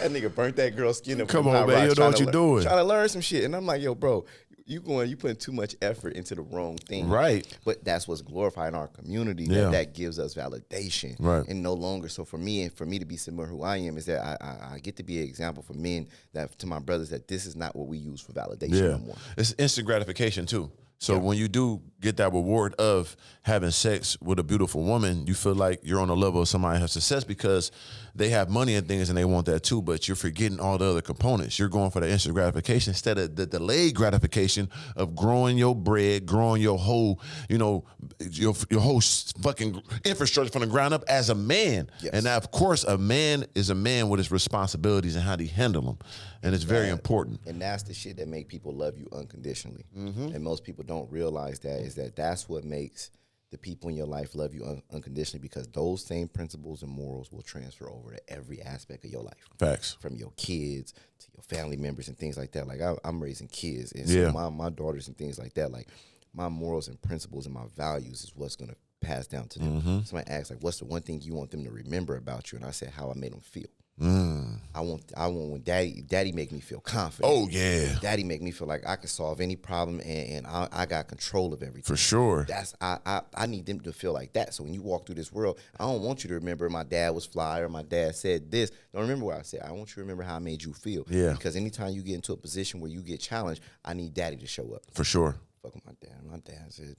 nigga burnt that girl's skin up. Come on, man, you know what you're doing. Trying to learn some shit. And I'm like, yo, bro, you putting too much effort into the wrong thing. Right. But that's what's glorifying our community. That gives us validation. Right. And no longer. So for me to be similar who I am is that I get to be an example for men, that to my brothers, that this is not what we use for validation no more. It's instant gratification too. So when you do get that reward of having sex with a beautiful woman, you feel like you're on the level of somebody who has success because they have money and things and they want that too, but you're forgetting all the other components. You're going for the instant gratification instead of the delayed gratification of growing your bread, growing your whole, you know, your whole fucking infrastructure from the ground up as a man. Yes. And now, of course, a man is a man with his responsibilities and how he handle them. And it's very important. And that's the shit that make people love you unconditionally. And most people don't realize that that's what makes the people in your life love you unconditionally, because those same principles and morals will transfer over to every aspect of your life. Facts. From your kids to your family members and things like that. Like I'm raising kids, and so my daughters and things like that. Like my morals and principles and my values is what's gonna pass down to them. Somebody asks, like, what's the one thing you want them to remember about you? And I said, how I made them feel. I want when daddy make me feel confident. Oh yeah. Daddy make me feel like I can solve any problem and I got control of everything. For sure. That's I need them to feel like that. So when you walk through this world, I don't want you to remember my dad was fly or my dad said this. Don't remember what I said. I want you to remember how I made you feel. Yeah. Because anytime you get into a position where you get challenged, I need daddy to show up. For sure. Fuck with my dad. My dad said,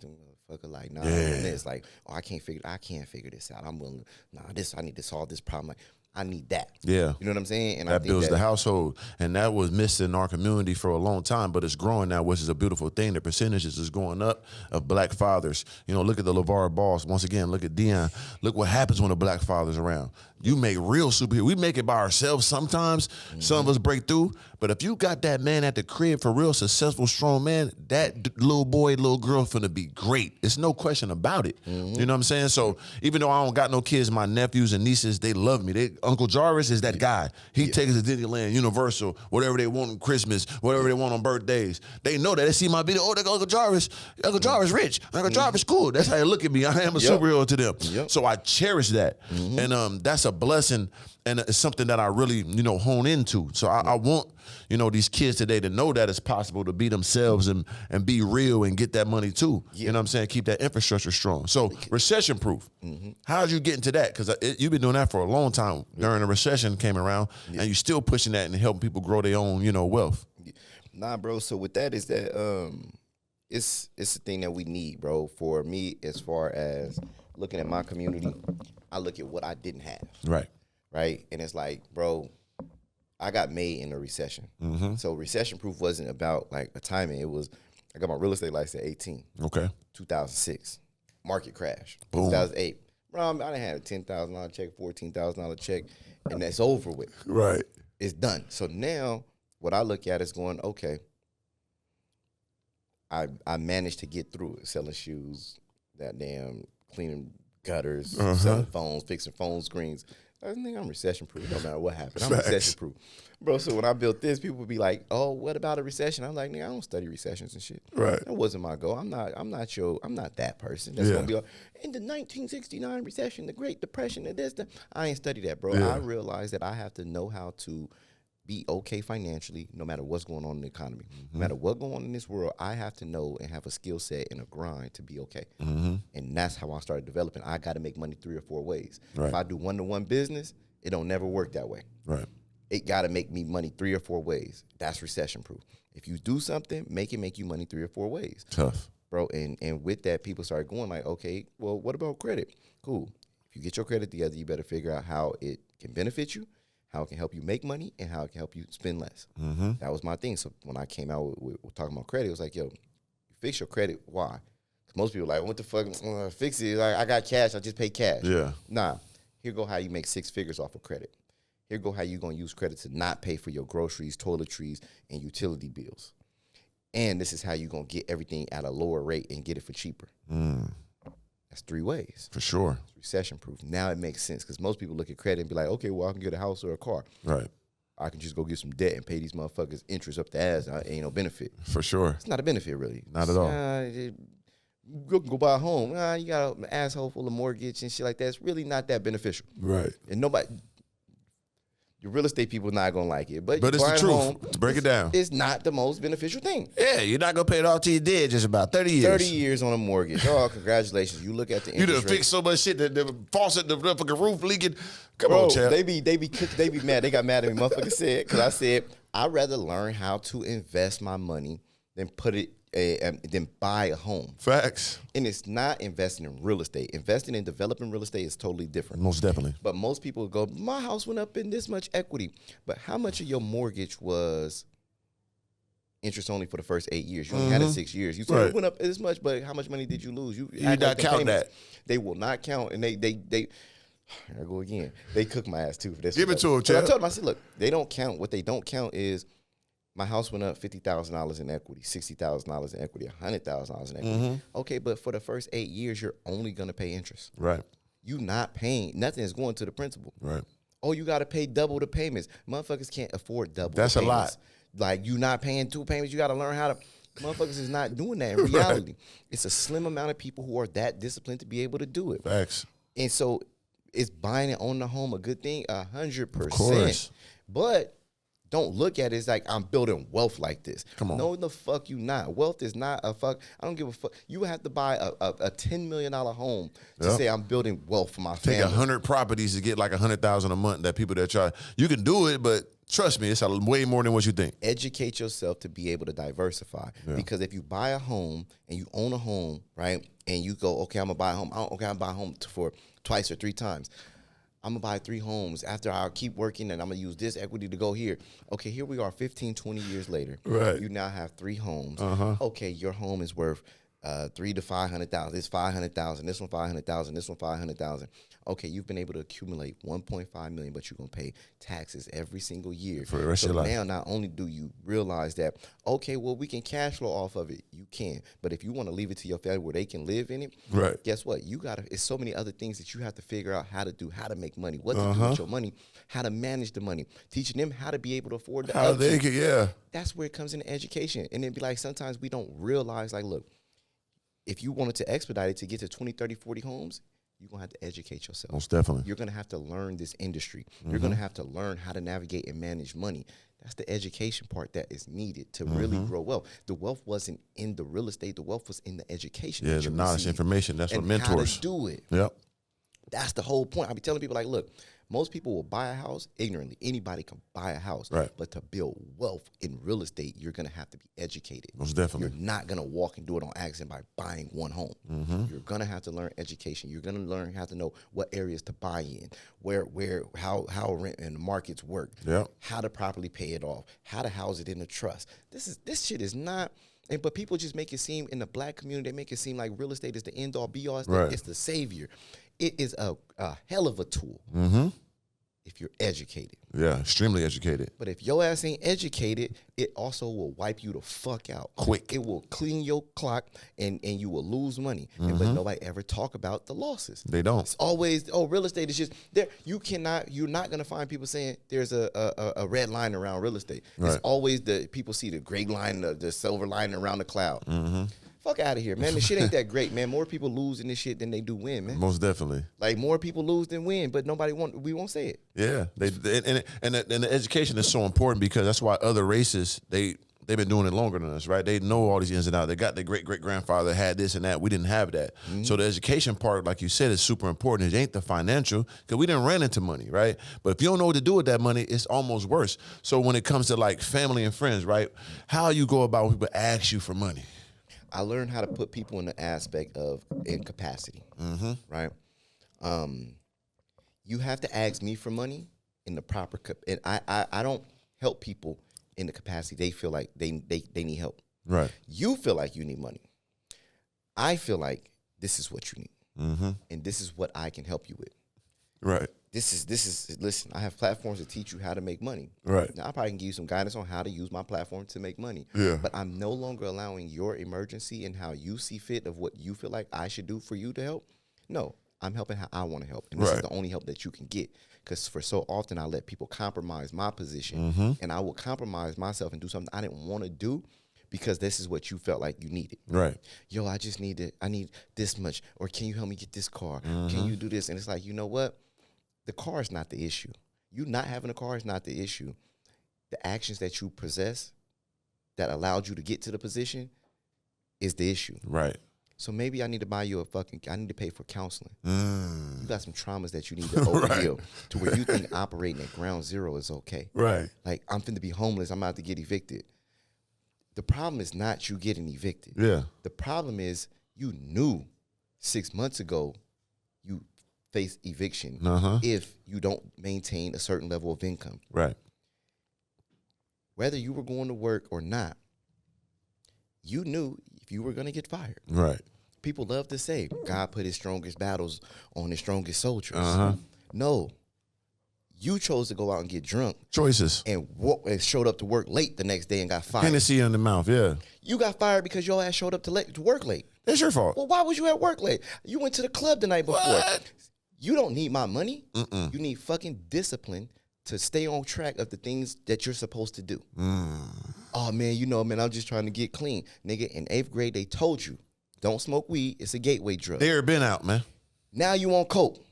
"Motherfucker, like, nah." And it's like, oh, I can't figure this out. I'm willing. I need to solve this problem. Like, I need that. Yeah. You know what I'm saying? And that I think builds the household. And that was missed in our community for a long time, but it's growing now, which is a beautiful thing. The percentages is going up of black fathers. You know, look at the LeVar Balls. Once again, look at Deion. Look what happens when a black father's around. You make real superhero. We make it by ourselves sometimes. Some of us break through. But if you got that man at the crib for real, successful, strong man, that little boy, little girl finna be great. It's no question about it. You know what I'm saying? So even though I don't got no kids, my nephews and nieces, they love me. Uncle Jarvis is that guy. He takes us to Disneyland, Universal, whatever they want on Christmas, whatever they want on birthdays. They know that. They see my video. Oh, they go, Uncle Jarvis. Uncle Jarvis rich. Uncle Jarvis cool. That's how they look at me. I am a superhero to them. So I cherish that. And that's a blessing, and it's something that I really, hone into. So I want, these kids today to know that it's possible to be themselves and be real and get that money too. You know what I'm saying? Keep that infrastructure strong. So recession proof. How did you get into that? Because you've been doing that for a long time. During the recession came around, and you're still pushing that and helping people grow their own, wealth. Nah, bro. So with that is that it's the thing that we need, bro. For me, as far as looking at my community, I look at what I didn't have. Right. And it's like, bro, I got made in a recession. So recession proof wasn't about like a timing. It was, I got my real estate license at 18. Okay. 2006. Market crash. Boom. 2008. Bro, I done had a $10,000 check, $14,000 check, and that's over with. Right. It's done. So now what I look at is going, okay, I managed to get through it, selling shoes, that damn cleaning gutters, selling phones, fixing phone screens. I think I'm recession proof. No matter what happened, I'm recession proof, bro. So when I built this, people would be like, "Oh, what about a recession?" I'm like, "Nigga, I don't study recessions and shit. Right. That wasn't my goal. I'm not that person that's gonna be like, in the 1969 recession, the Great Depression, and this. I ain't study that, bro. I realized that I have to know how to be okay financially, no matter what's going on in the economy. No matter what's going on in this world, I have to know and have a skill set and a grind to be okay. And that's how I started developing. I got to make money 3 or 4 ways. Right. If I do one-to-one business, it don't never work that way. Right. It got to make me money 3 or 4 ways. That's recession proof. If you do something, make you money 3 or 4 ways. Tough. Bro, and with that, people started going like, okay, well, what about credit? Cool. If you get your credit together, you better figure out how it can benefit you, how it can help you make money, and how it can help you spend less. That was my thing. So when I came out with talking about credit, it was like, yo, you fix your credit. Why? Because most people are like, what the fuck, fix it? Like, I got cash. I just pay cash. Yeah. Nah. Here go how you make 6 figures off of credit. Here go how you going to use credit to not pay for your groceries, toiletries, and utility bills. And this is how you going to get everything at a lower rate and get it for cheaper. That's 3 ways. For sure. It's recession proof. Now it makes sense because most people look at credit and be like, okay, well, I can get a house or a car. Right. I can just go get some debt and pay these motherfuckers interest up the ass. Ain't no benefit. For sure. It's not a benefit, really. Not at all. Go buy a home. You got an asshole full of mortgage and shit like that. It's really not that beneficial. Right. And nobody, your real estate people not going to like it. But it's the truth. Home, break it down. It's not the most beneficial thing. Yeah, you're not going to pay it all till you dead, just about 30 years. 30 years on a mortgage. Oh, congratulations. You look at the interest You done rate. fixed so much shit that the faucet, the fucking roof leaking. Come Bro, on, champ. they be mad. They got mad at me. Motherfucker said, because I said, I'd rather learn how to invest my money than put it, than buy a home. Facts. And it's not investing in real estate. Investing in developing real estate is totally different. Most definitely. But most people go, my house went up in this much equity. But how much of your mortgage was interest only for the first 8 years? You only had it 6 years. You said it went up this much, but how much money did you lose? You not count that. They will not count. And they I go again. They cook my ass too for this. Give it to them, champ. I told them, I said, look, they don't count. What they don't count is My house went up $50,000 in equity, $60,000 in equity, $100,000 in equity. Okay, but for the first 8 years, you're only gonna pay interest. Right. You not paying, nothing is going to the principal. Right. Oh, you got to pay double the payments. Motherfuckers can't afford double. That's the a payments. lot. Like you not paying 2 payments. You got to learn how to. Motherfuckers is not doing that in reality. Right. It's a slim amount of people who are that disciplined to be able to do it. Facts. And so, is buying and owning a home a good thing? 100%. Of course. But don't look at it as like I'm building wealth like this. Come on. No, the fuck you not. Wealth is not a fuck. I don't give a fuck. You have to buy a $10 million home to say I'm building wealth for my family. Take 100 properties to get like 100,000 a month. That people that try, you can do it, but trust me, it's way more than what you think. Educate yourself to be able to diversify. Yeah. Because if you buy a home and you own a home, right, and you go, okay, I'm gonna buy a home. Okay, I'm gonna buy a home for twice or 3 times. I'm going to buy 3 homes after I keep working and I'm going to use this equity to go here. Okay, here we are 15, 20 years later. Right. You now have 3 homes. Okay, your home is worth $300,000 to $500,000. It's $500,000. This one $500,000. This one $500,000. Okay, you've been able to accumulate $1.5 million, but you're going to pay taxes every single year. For the rest of your life. Now, not only do you realize that, okay, well, we can cash flow off of it. You can. But if you want to leave it to your family where they can live in it, right. Guess what? You got to, it's so many other things that you have to figure out how to do, how to make money, what to do with your money, how to manage the money, teaching them how to be able to afford the how they can, yeah. That's where it comes into education. And it'd be like, sometimes we don't realize, like, look, if you wanted to expedite it to get to 20, 30, 40 homes, you're going to have to educate yourself. Most definitely. You're going to have to learn this industry. You're going to have to learn how to navigate and manage money. That's the education part that is needed to really grow wealth. The wealth wasn't in the real estate. The wealth was in the education. Yeah, the knowledge, information. That's what mentors. How to do it. Yep. That's the whole point. I be telling people, like, look, most people will buy a house ignorantly. Anybody can buy a house. Right. But to build wealth in real estate, you're going to have to be educated. Most definitely. You're not going to walk and do it on accident by buying one home. You're going to have to learn education. You're going to learn how to know what areas to buy in, how rent and markets work, how to properly pay it off, how to house it in a trust. This shit is not. But people just make it seem, in the black community, they make it seem like real estate is the end all be all. It's the savior. It is a hell of a tool if you're educated. Yeah, extremely educated. But if your ass ain't educated, it also will wipe you the fuck out. Quick. It will clean your clock and you will lose money. But nobody ever talk about the losses. They don't. It's always, real estate is just there. You're not gonna find people saying there's a red line around real estate. It's always the people see the gray line, the silver line around the cloud. Fuck out of here, man. The shit ain't that great, man. More people lose in this shit than they do win, man. Most definitely. Like, more people lose than win, but we won't say it. Yeah, and the education is so important, because that's why other races, they've been doing it longer than us, right? They know all these ins and outs. They got their great-great-grandfather had this and that. We didn't have that. So the education part, like you said, is super important. It ain't the financial, because we didn't ran into money, right? But if you don't know what to do with that money, it's almost worse. So when it comes to like family and friends, right? How you go about when people ask you for money? I learned how to put people in the aspect of incapacity, right? You have to ask me for money in the proper, and I don't help people in the capacity they feel like they need help. Right. You feel like you need money. I feel like this is what you need, and this is what I can help you with. Right. This is listen, I have platforms that teach you how to make money. Right. Now, I probably can give you some guidance on how to use my platform to make money. Yeah. But I'm no longer allowing your emergency and how you see fit of what you feel like I should do for you to help. No, I'm helping how I want to help. And this is the only help that you can get. Because for so often I let people compromise my position, and I will compromise myself and do something I didn't want to do, because this is what you felt like you needed. Right. Yo, I need this much. Or can you help me get this car? Can you do this? And it's like, you know what? The car is not the issue. You not having a car is not the issue. The actions that you possess that allowed you to get to the position is the issue. Right. So maybe I need to buy you I need to pay for counseling. You got some traumas that you need to overheal to where you think operating at ground zero is okay. Right. Like, I'm finna be homeless, I'm about to get evicted. The problem is not you getting evicted. Yeah. The problem is you knew 6 months ago you face eviction if you don't maintain a certain level of income. Right. Whether you were going to work or not, you knew if you were going to get fired. Right. People love to say, God put his strongest battles on his strongest soldiers. No. You chose to go out and get drunk. Choices. And showed up to work late the next day and got fired. Hennessy in the mouth, yeah. You got fired because your ass showed up to work late. That's your fault. Well, why was you at work late? You went to the club the night before. What? You don't need my money. You need fucking discipline to stay on track of the things that you're supposed to do. Oh, man, you know, man, I'm just trying to get clean. Nigga, in 8th grade, they told you, don't smoke weed. It's a gateway drug. They're been out, man. Now you on coke.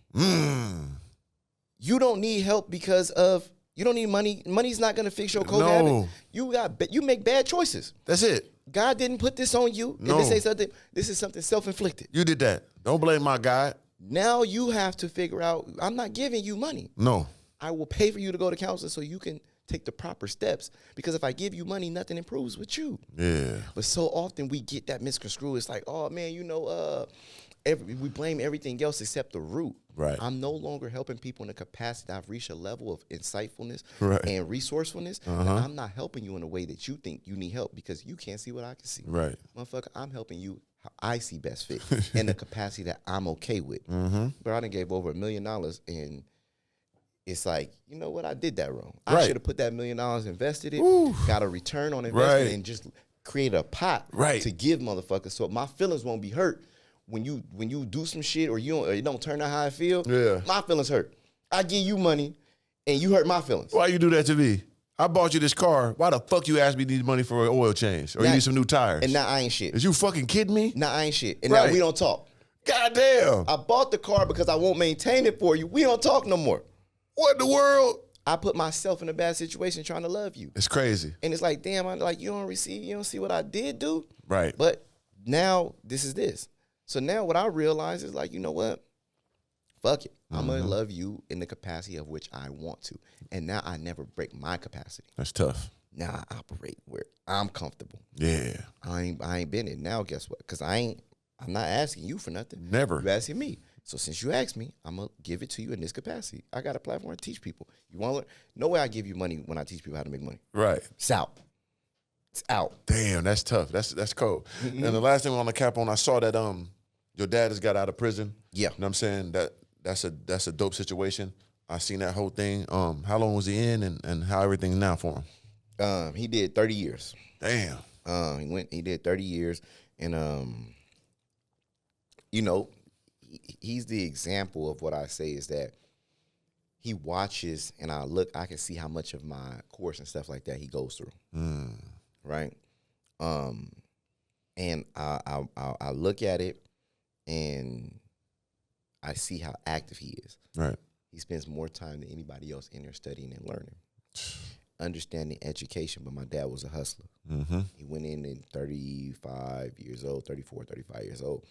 You don't need help because of, you don't need money. Money's not going to fix your coke habit. You make bad choices. That's it. God didn't put this on you. No. If it say something, this is something self-inflicted. You did that. Don't blame my God. Now you have to figure out, I'm not giving you money. No. I will pay for you to go to counseling so you can take the proper steps. Because if I give you money, nothing improves with you. Yeah. But so often we get that misconstrued. It's like, oh, man, you know, we blame everything else except the root. Right. I'm no longer helping people in the capacity. I've reached a level of insightfulness right. and resourcefulness. I'm not helping you in a way that you think you need help because you can't see what I can see. Right. Motherfucker, I'm helping you how I see best fit in the capacity that I'm okay with. But I done gave over $1 million and it's like, you know what? I did that wrong. I should have put that $1 million, invested it, got a return on investment and just created a pot to give motherfuckers so my feelings won't be hurt. When you do some shit or it don't turn out how I feel, my feelings hurt. I give you money and you hurt my feelings. Why you do that to me? I bought you this car. Why the fuck you asked me need money for an oil change or you need some new tires? And now I ain't shit. Is you fucking kidding me? Now I ain't shit. And now we don't talk. Goddamn. I bought the car because I won't maintain it for you. We don't talk no more. What in the world? I put myself in a bad situation trying to love you. It's crazy. And it's like, damn, you don't see what I did do? Right. But now this is this. So now what I realize is like, you know what? Fuck it. I'm going to love you in the capacity of which I want to. And now I never break my capacity. That's tough. Now I operate where I'm comfortable. Yeah. I ain't been in. Now guess what? Because I'm not asking you for nothing. Never. You're asking me. So since you asked me, I'm going to give it to you in this capacity. I got a platform to teach people. You want to learn? No way I give you money when I teach people how to make money. Right. It's out. It's out. Damn, that's tough. That's cold. And the last thing on the cap on, I saw that your dad has got out of prison. Yeah. You know what I'm saying? That's a dope situation. I seen that whole thing. How long was he in and how everything's now for him? He did 30 years. Damn. He did 30 years and you know, he's the example of what I say is that he watches and I can see how much of my course and stuff like that he goes through. Right? And I look at it and I see how active he is. Right. He spends more time than anybody else in there studying and learning. Understanding education, but my dad was a hustler. He went in 35 years old, 34, 35 years old,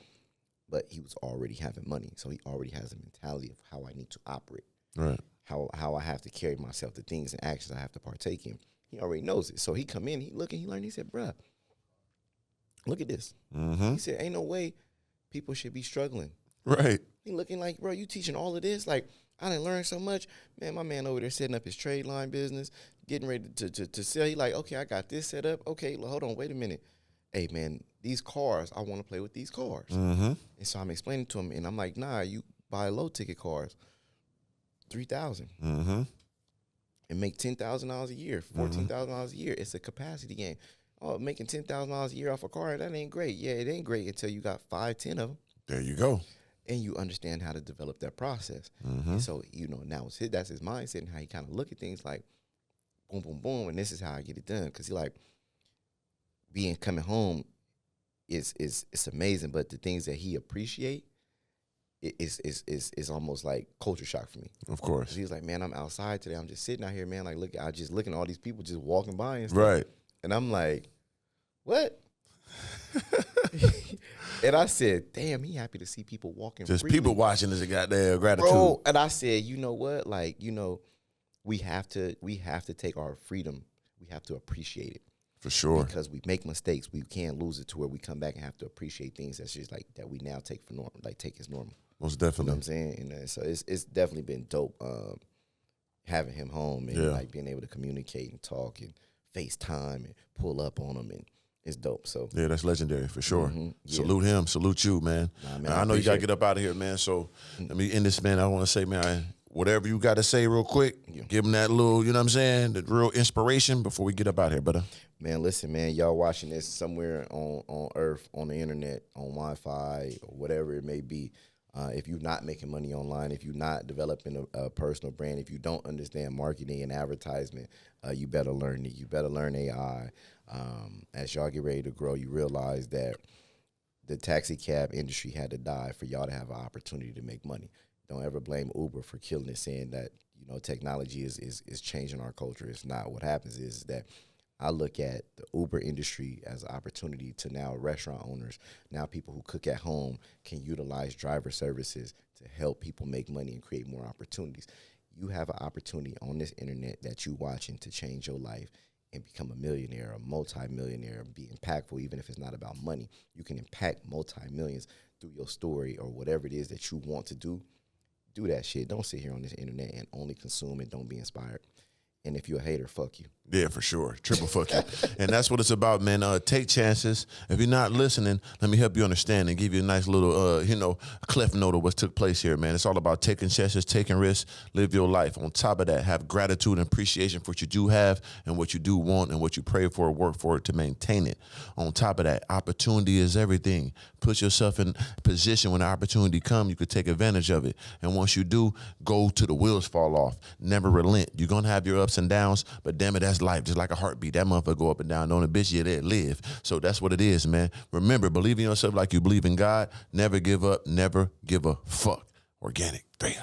but he was already having money. So he already has a mentality of how I need to operate, right? How I have to carry myself, the things and actions I have to partake in. He already knows it. So he come in, he look and he learned. He said, bruh, look at this. He said, ain't no way people should be struggling. Right. He looking like, bro, you teaching all of this? Like, I didn't learn so much. Man, my man over there setting up his trade line business, getting ready to sell. He like, okay, I got this set up. Okay, hold on, wait a minute. Hey, man, these cars, I want to play with these cars. And so I'm explaining to him, and I'm like, nah, you buy low-ticket cars, $3,000. And make $10,000 a year, $14,000 a year. It's a capacity game. Oh, making $10,000 a year off a car, that ain't great. Yeah, it ain't great until you got 5, 10 of them. There you go. And you understand how to develop that process. And so, you know, now that's his mindset and how he kind of look at things like boom, boom, boom, and this is how I get it done. Because he like, coming home is amazing, but the things that he appreciate is almost like culture shock for me. Of course. He's like, man, I'm outside today. I'm just sitting out here, man. Like, look, I just looking at all these people just walking by and stuff. Right. And I'm like, what? And I said, damn, he happy to see people walking just freely. People watching is a goddamn gratitude. Bro, and I said, you know what? Like, you know, we have to take our freedom. We have to appreciate it. For sure. Because we make mistakes. We can't lose it to where we come back and have to appreciate things that's just like that we now take for normal, like take as normal. Most definitely. You know what I'm saying? And so it's definitely been dope having him home and like being able to communicate and talk and FaceTime and pull up on him, and it's dope. So yeah, that's legendary for sure. Salute him, salute you, man. Nah, man, I know you gotta get up out of here, man. So let me end this, man. I want to say, man, whatever you got to say real quick. Give them that little, you know what I'm saying, the real inspiration before we get up out here, brother. Man, listen, man, y'all watching this somewhere on Earth, on the internet, on Wi-Fi, or whatever it may be. If you're not making money online, if you're not developing a personal brand, if you don't understand marketing and advertisement, you better learn it. You better learn AI. As y'all get ready to grow, you realize that the taxi cab industry had to die for y'all to have an opportunity to make money. Don't ever blame Uber for killing it, saying that, you know, technology is changing our culture. It's not. What happens is that I look at the Uber industry as an opportunity to now restaurant owners, now people who cook at home can utilize driver services to help people make money and create more opportunities. You have an opportunity on this internet that you watching to change your life and become a millionaire, a multi-millionaire, be impactful, even if it's not about money. You can impact multi-millions through your story or whatever it is that you want to do. Do that shit. Don't sit here on this internet and only consume it. Don't be inspired. And if you're a hater, fuck you. Yeah, for sure. Triple fuck you. And that's what it's about, man. Take chances. If you're not listening, let me help you understand and give you a nice little, cliff note of what took place here, man. It's all about taking chances, taking risks, live your life. On top of that, have gratitude and appreciation for what you do have and what you do want and what you pray for, work for it to maintain it. On top of that, opportunity is everything. Put yourself in position when the opportunity comes, you could take advantage of it. And once you do, go till the wheels fall off. Never relent. You're going to have your ups and downs, but damn it, that's life. Just like a heartbeat. That motherfucker go up and down. Don't a bitch you let live. So that's what it is, man. Remember, believe in yourself like you believe in God. Never give up. Never give a fuck. Organic. 3.